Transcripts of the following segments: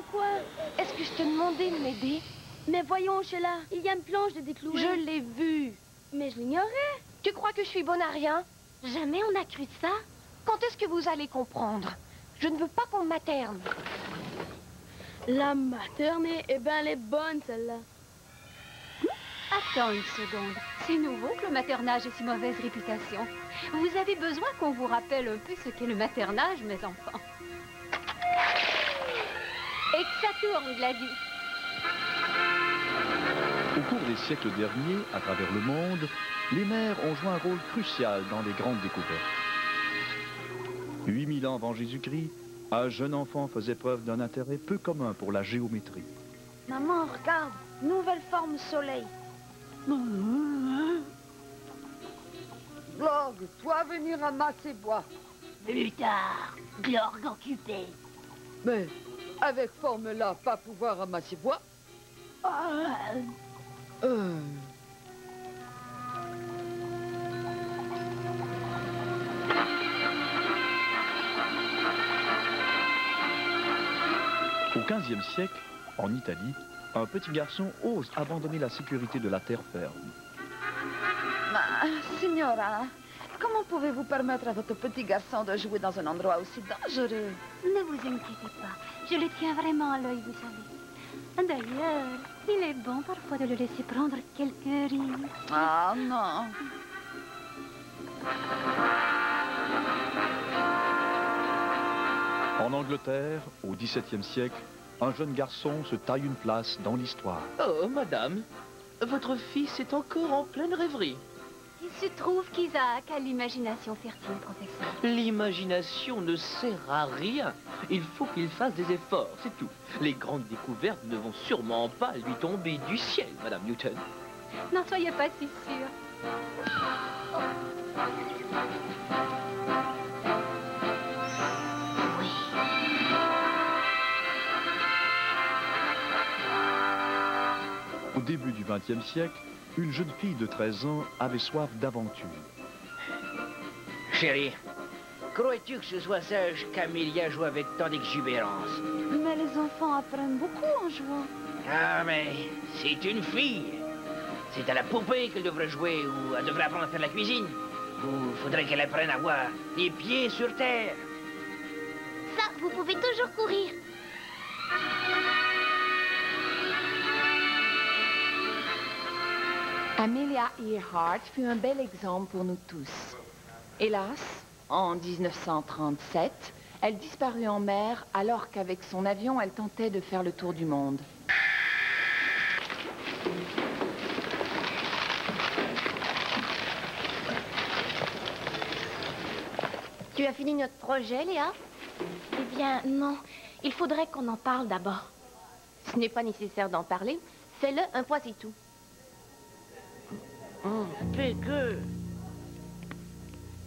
dans quoi? Est-ce que je te demandais de m'aider? Mais voyons, Sheila, il y a une planche de déclouer. Je l'ai vue. Mais je l'ignorais. Tu crois que je suis bonne à rien? Jamais on n'a cru ça. Quand est-ce que vous allez comprendre? Je ne veux pas qu'on materne. La maternée, eh ben, elle est bonne, celle-là. Attends une seconde. C'est nouveau que le maternage ait si mauvaise réputation. Vous avez besoin qu'on vous rappelle un peu ce qu'est le maternage, mes enfants. Et que ça tourne, Gladys. Au cours des siècles derniers, à travers le monde, les mères ont joué un rôle crucial dans les grandes découvertes. 8000 ans avant Jésus-Christ, un jeune enfant faisait preuve d'un intérêt peu commun pour la géométrie. Maman, regarde, nouvelle forme soleil. Glorg, toi venir ramasser bois. Plus tard, Glorg occupé. Mais avec forme-là, pas pouvoir ramasser bois. Au XVe siècle, en Italie, un petit garçon ose abandonner la sécurité de la terre ferme. Signora, comment pouvez-vous permettre à votre petit garçon de jouer dans un endroit aussi dangereux? Ne vous inquiétez pas, je le tiens vraiment à l'œil, vous savez. D'ailleurs, il est bon parfois de le laisser prendre quelques rires. Ah non. En Angleterre, au XVIIe siècle, un jeune garçon se taille une place dans l'histoire. Oh, madame, votre fils est encore en pleine rêverie. Il se trouve qu'Isaac a l'imagination fertile, professeur. L'imagination ne sert à rien. Il faut qu'il fasse des efforts, c'est tout. Les grandes découvertes ne vont sûrement pas lui tomber du ciel, madame Newton. N'en soyez pas si sûre. Au début du XXe siècle, une jeune fille de 13 ans avait soif d'aventure. Chérie, crois-tu que ce soit sage qu'Amelia joue avec tant d'exubérance? Mais les enfants apprennent beaucoup en jouant. Ah, mais c'est une fille. C'est à la poupée qu'elle devrait jouer, ou elle devrait apprendre à faire la cuisine. Ou faudrait qu'elle apprenne à avoir les pieds sur terre. Ça, vous pouvez toujours courir. Amelia Earhart fut un bel exemple pour nous tous. Hélas, en 1937, elle disparut en mer alors qu'avec son avion, elle tentait de faire le tour du monde. Tu as fini notre projet, Léa? Eh bien, non. Il faudrait qu'on en parle d'abord. Ce n'est pas nécessaire d'en parler. Fais-le, un fois c'est tout.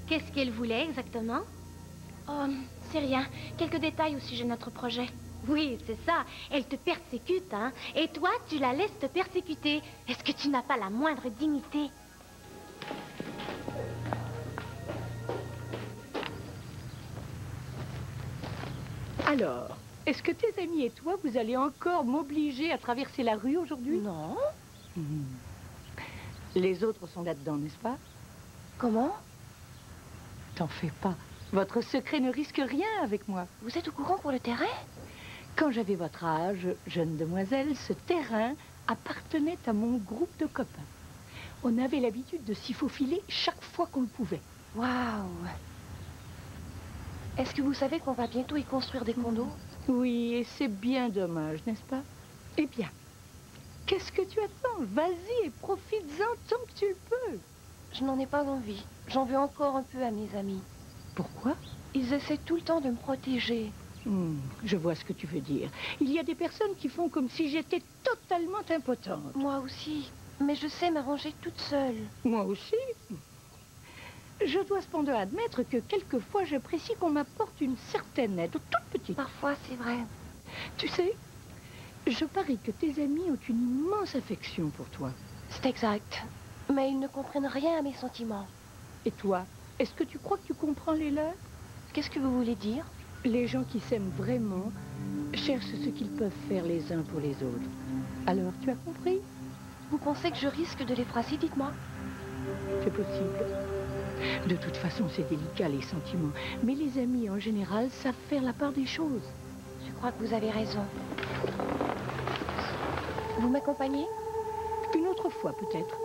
Qu'est-ce qu'elle voulait exactement? Oh, c'est rien. Quelques détails au sujet de notre projet. Oui, c'est ça. Elle te persécute, hein. Et toi, tu la laisses te persécuter. Est-ce que tu n'as pas la moindre dignité? Alors, est-ce que tes amis et toi, vous allez encore m'obliger à traverser la rue aujourd'hui? Non. Les autres sont là-dedans, n'est-ce pas? Comment? T'en fais pas. Votre secret ne risque rien avec moi. Vous êtes au courant pour le terrain? Quand j'avais votre âge, jeune demoiselle, ce terrain appartenait à mon groupe de copains. On avait l'habitude de s'y faufiler chaque fois qu'on le pouvait. Waouh! Est-ce que vous savez qu'on va bientôt y construire des condos? Oui, et c'est bien dommage, n'est-ce pas? Eh bien, qu'est-ce que tu attends? Vas-y et profites-en tant que tu le peux. Je n'en ai pas envie. J'en veux encore un peu à mes amis. Pourquoi? Ils essaient tout le temps de me protéger. Je vois ce que tu veux dire. Il y a des personnes qui font comme si j'étais totalement impotente. Moi aussi. Mais je sais m'arranger toute seule. Moi aussi. Je dois cependant admettre que quelquefois j'apprécie qu'on m'apporte une certaine aide, toute petite. Parfois, c'est vrai. Tu sais, je parie que tes amis ont une immense affection pour toi. C'est exact. Mais ils ne comprennent rien à mes sentiments. Et toi, est-ce que tu crois que tu comprends les leurs? Qu'est-ce que vous voulez dire? Les gens qui s'aiment vraiment cherchent ce qu'ils peuvent faire les uns pour les autres. Alors, tu as compris? Vous pensez que je risque de les froisser, dites-moi? C'est possible. De toute façon, c'est délicat, les sentiments. Mais les amis, en général, savent faire la part des choses. Je crois que vous avez raison. Vous m'accompagnez? Une autre fois, peut-être.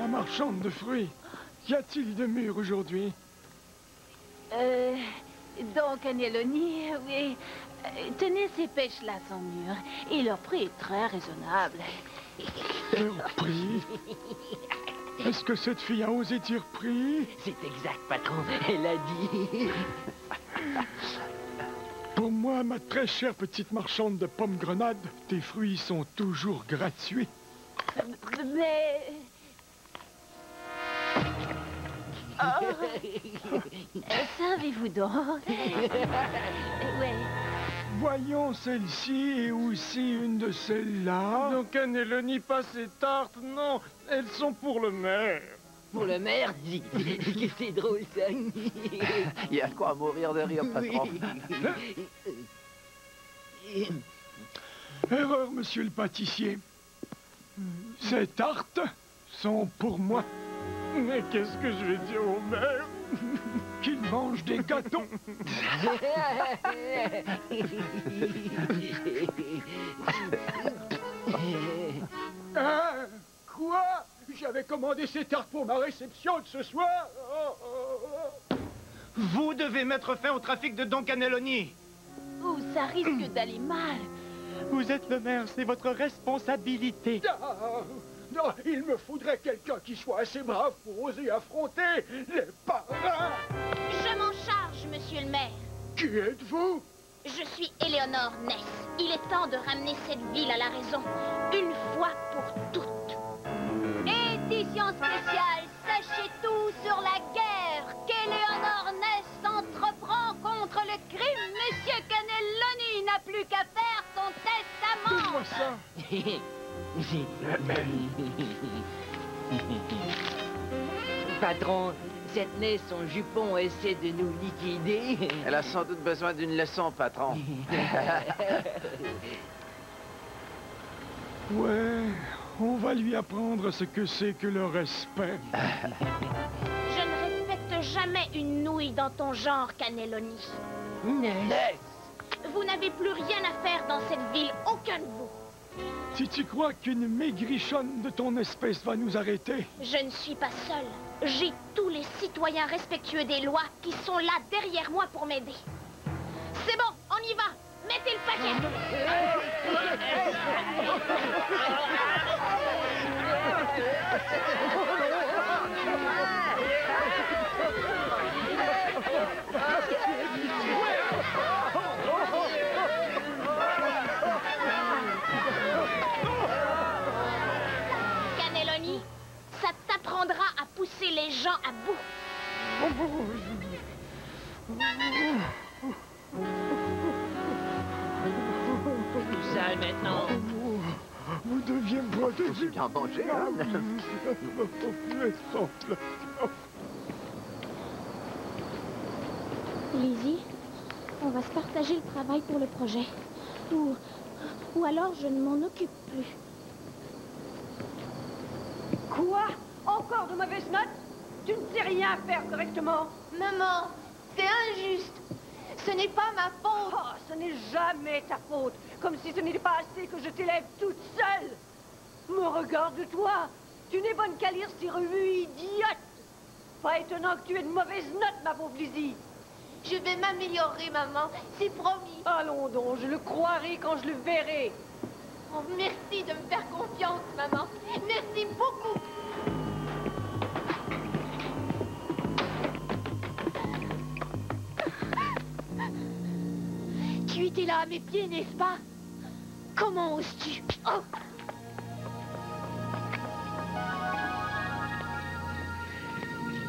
Marchande de fruits, qu'y a-t-il de mûr aujourd'hui? Donc, Cannelloni, oui. Tenez, ces pêches-là sont mûres. Et leur prix est très raisonnable. Leur prix? Est-ce que cette fille a osé dire prix? C'est exact, patron. Elle a dit. Pour moi, ma très chère petite marchande de pommes grenades, tes fruits sont toujours gratuits. Mais... Oh. Savez-vous donc? Ouais. Voyons celle-ci et aussi une de celles-là. Donc Cannelloni pas ses tartes, non. Elles sont pour le maire. Pour le maire? C'est drôle, ça. Il y a quoi à mourir de rire, patron. Erreur, monsieur le pâtissier. Ces tartes sont pour moi. Mais qu'est-ce que je vais dire au maire? Qu'il mange des gâteaux. Quoi? J'avais commandé ces tartes pour ma réception de ce soir. Vous devez mettre fin au trafic de Don Cannelloni. Oh, ça risque d'aller mal. Vous êtes le maire, c'est votre responsabilité. Non, il me faudrait quelqu'un qui soit assez brave pour oser affronter les parrains. Je m'en charge, monsieur le maire. Qui êtes-vous? Je suis Éléonore Ness. Il est temps de ramener cette ville à la raison, une fois pour toutes. Édition spéciale, sachez tout sur la guerre qu'Éléonore Ness entreprend contre le crime. Monsieur Cannelloni n'a plus qu'à faire son testament. Donne-moi ça. Patron, cette Ness, son jupon, essaie de nous liquider. Elle a sans doute besoin d'une leçon, patron. Ouais, on va lui apprendre ce que c'est que le respect. Je ne respecte jamais une nouille dans ton genre, Cannelloni. Ness! Vous n'avez plus rien à faire dans cette ville, aucun de vous. Si tu crois qu'une maigrichonne de ton espèce va nous arrêter... Je ne suis pas seule. J'ai tous les citoyens respectueux des lois qui sont là derrière moi pour m'aider. C'est bon, on y va. Mettez le paquet. Cannelloni, ça t'apprendra à pousser les gens à bout. Tout sale maintenant. Vous deviez me protéger. Tu en manger, hein? Lizzie, on va se partager le travail pour le projet. Ou alors je ne m'en occupe plus. Quoi? Encore de mauvaises notes? Tu ne sais rien faire correctement. Maman, c'est injuste. Ce n'est pas ma faute. Oh, ce n'est jamais ta faute. Comme si ce n'était pas assez que je t'élève toute seule. Me regarde-toi. Tu n'es bonne qu'à lire ces revues idiotes. Pas étonnant que tu aies de mauvaises notes, ma pauvre Lizzie. Je vais m'améliorer, maman. C'est promis. Allons donc, je le croirai quand je le verrai. Oh, merci de me faire confiance, maman. Merci beaucoup. rester là à mes pieds, n'est-ce pas? Comment oses-tu? Oh!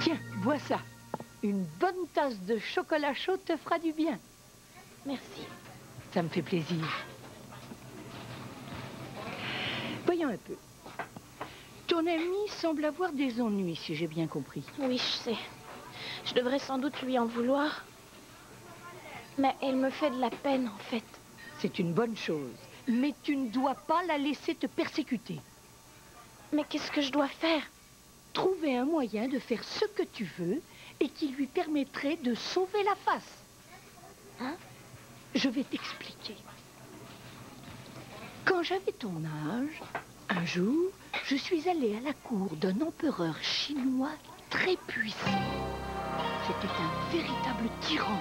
Tiens, vois ça. Une bonne tasse de chocolat chaud te fera du bien. Merci. Ça me fait plaisir. Voyons un peu. Ton ami semble avoir des ennuis, si j'ai bien compris. Oui, je sais. Je devrais sans doute lui en vouloir. Mais elle me fait de la peine, en fait. C'est une bonne chose. Mais tu ne dois pas la laisser te persécuter. Mais qu'est-ce que je dois faire? Trouver un moyen de faire ce que tu veux et qui lui permettrait de sauver la face. Hein? Je vais t'expliquer. Quand j'avais ton âge, un jour, je suis allée à la cour d'un empereur chinois très puissant. C'était un véritable tyran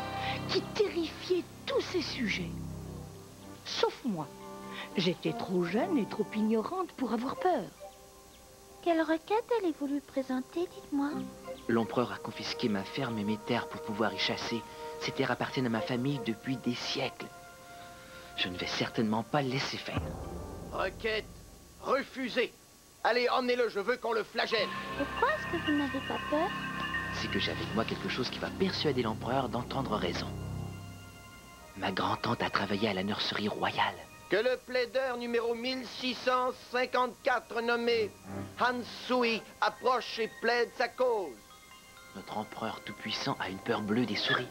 qui terrifiait tous ses sujets. Sauf moi. J'étais trop jeune et trop ignorante pour avoir peur. Quelle requête allez-vous lui présenter, dites-moi? L'empereur a confisqué ma ferme et mes terres pour pouvoir y chasser. Ces terres appartiennent à ma famille depuis des siècles. Je ne vais certainement pas le laisser faire. Requête refusée. Allez, emmenez-le, je veux qu'on le flagelle. Pourquoi est-ce que vous n'avez pas peur? C'est que j'ai avec moi quelque chose qui va persuader l'empereur d'entendre raison. Ma grand-tante a travaillé à la nurserie royale. Que le plaideur numéro 1654 nommé Han Sui approche et plaide sa cause. Notre empereur tout-puissant a une peur bleue des souris.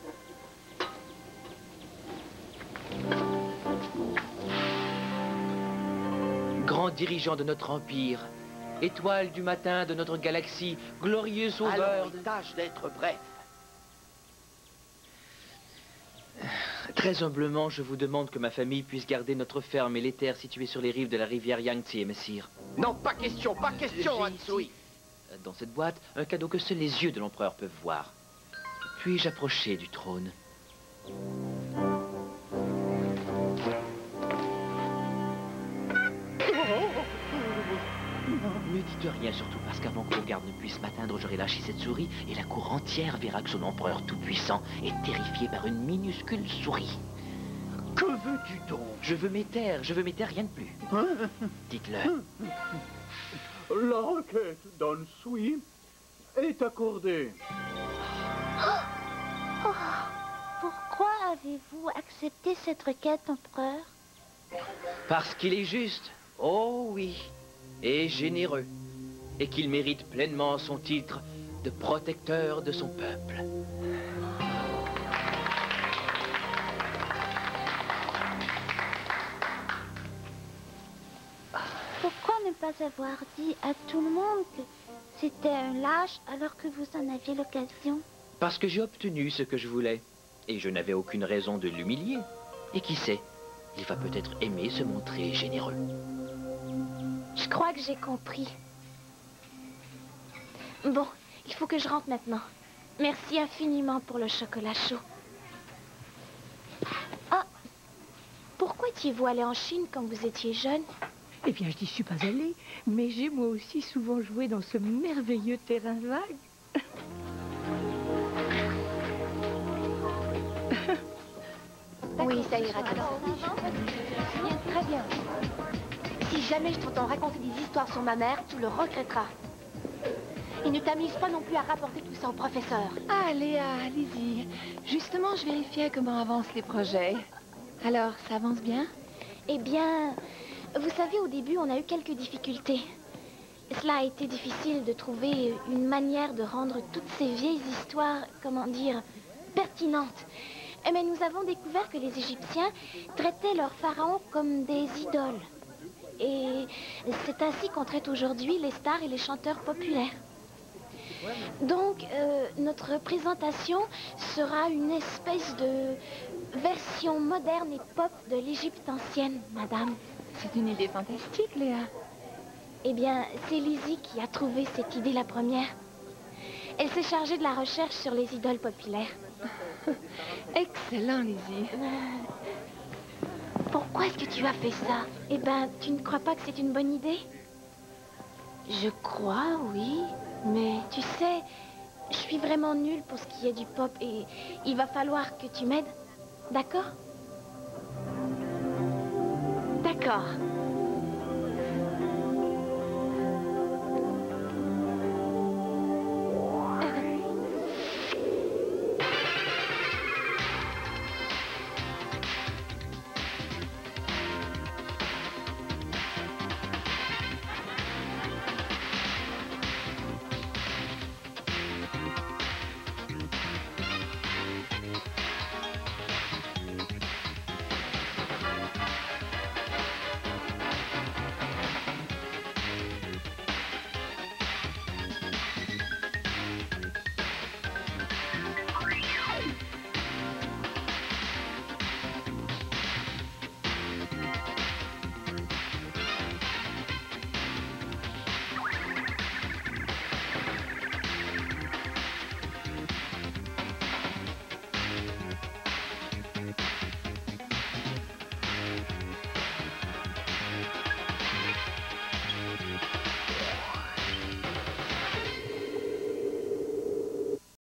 Grand dirigeant de notre empire, étoile du matin de notre galaxie, glorieux sauveur... Alors, tâche d'être bref. Très humblement, je vous demande que ma famille puisse garder notre ferme et les terres situées sur les rives de la rivière Yangtze, messire. Non, pas question, Han Sui. Dans cette boîte, un cadeau que seuls les yeux de l'empereur peuvent voir. Puis-je approcher du trône? Ne dites rien, surtout parce qu'avant que vos gardes ne puissent m'atteindre, j'aurai lâché cette souris et la cour entière verra que son empereur tout-puissant est terrifié par une minuscule souris. Que veux-tu donc? Je veux mes terres, rien de plus. Dites-le. La requête d'Ansui est accordée. Oh, pourquoi avez-vous accepté cette requête, empereur? Parce qu'il est juste, oh oui, et généreux, et qu'il mérite pleinement son titre de protecteur de son peuple. Pourquoi ne pas avoir dit à tout le monde que c'était un lâche alors que vous en aviez l'occasion? Parce que j'ai obtenu ce que je voulais, et je n'avais aucune raison de l'humilier. Et qui sait, il va peut-être aimer se montrer généreux. Je crois que j'ai compris. Bon, il faut que je rentre maintenant. Merci infiniment pour le chocolat chaud. Ah, pourquoi étiez-vous allé en Chine quand vous étiez jeune? Eh bien, je n'y suis pas allée, mais j'ai moi aussi souvent joué dans ce merveilleux terrain vague. Oui, ça ira comme ça. Très bien. Si jamais je t'entends raconter des histoires sur ma mère, tu le regretteras. Et ne t'amuse pas non plus à rapporter tout ça au professeur. Ah, Léa, allez-y. Justement, je vérifiais comment avancent les projets. Alors, ça avance bien? Eh bien, vous savez, au début, on a eu quelques difficultés. Cela a été difficile de trouver une manière de rendre toutes ces vieilles histoires, comment dire, pertinentes. Mais nous avons découvert que les Égyptiens traitaient leurs pharaons comme des idoles. Et c'est ainsi qu'on traite aujourd'hui les stars et les chanteurs populaires. Donc, notre présentation sera une espèce de version moderne et pop de l'Égypte ancienne, madame. C'est une idée fantastique, Léa. Eh bien, c'est Lizzie qui a trouvé cette idée la première. Elle s'est chargée de la recherche sur les idoles populaires. Excellent, Lizzie. Pourquoi est-ce que tu as fait ça? Eh ben, tu ne crois pas que c'est une bonne idée? Je crois, oui. Mais tu sais, je suis vraiment nulle pour ce qui est du pop et il va falloir que tu m'aides. D'accord? D'accord.